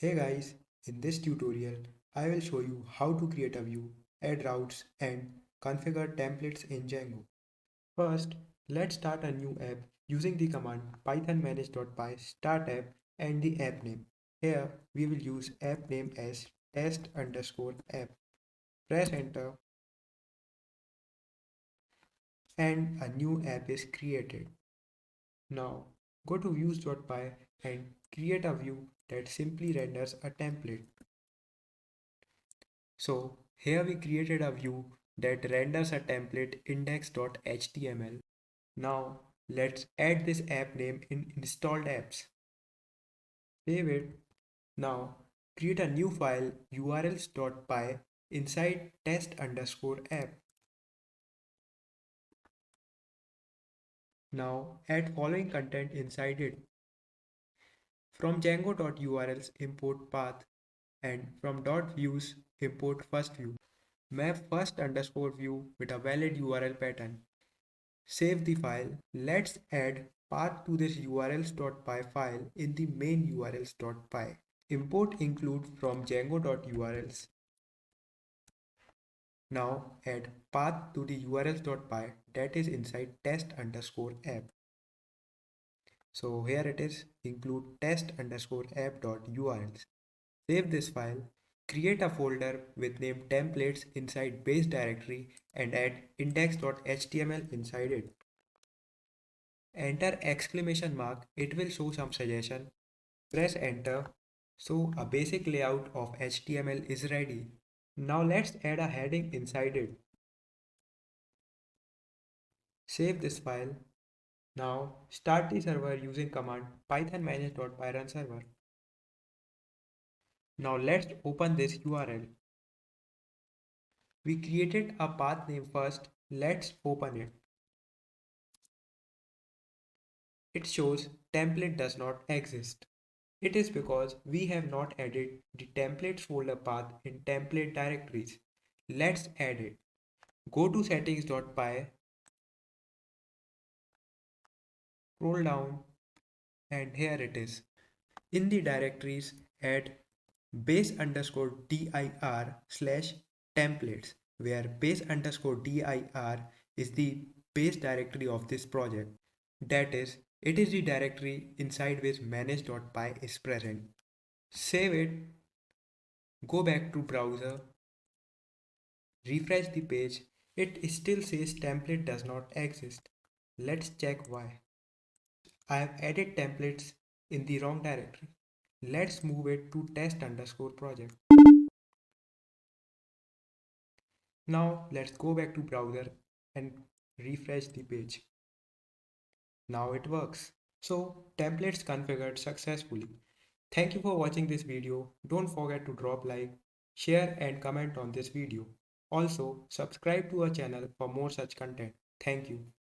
Hey guys, in this tutorial, I will show you how to create a view, add routes and configure templates in Django. First, let's start a new app using the command python manage.py start app and the app name. Here we will use app name as test underscore app. Press enter and a new app is created. Now go to views.py and create a view that simply renders a template. So here we created a view that renders a template index.html. Now let's add this app name in installed apps. Save it. Now create a new file urls.py inside test underscore app. Now add following content inside it. From django.urls import path and from .views import first view. Map first underscore view with a valid URL pattern. Save the file. Let's add path to this urls.py file in the main urls.py. Import include from django.urls. Now add path to the urls.py that is inside test underscore app. So here it is, include test underscore app.urls. Save this file. Create a folder with name templates inside base directory and add index.html inside it. Enter exclamation mark, it will show some suggestion. Press enter. So a basic layout of HTML is ready. Now let's add a heading inside it. Save this file. Now start the server using command python manage.py run server. Now let's open this URL. We created a path name first. Let's open it. It shows template does not exist. It is because we have not added the templates folder path in template directories. Let's add it. Go to settings.py, scroll down and here it is. In the directories add base underscore dir slash templates where base underscore dir is the base directory of this project. That is, it is the directory inside which manage.py is present. Save it, go back to browser, refresh the page, it still says template does not exist. Let's check why. I have added templates in the wrong directory. Let's move it to test underscore project. Now let's go back to browser and refresh the page. Now it works. So templates configured successfully. Thank you for watching this video. Don't forget to drop like, share and comment on this video. Also subscribe to our channel for more such content. Thank you.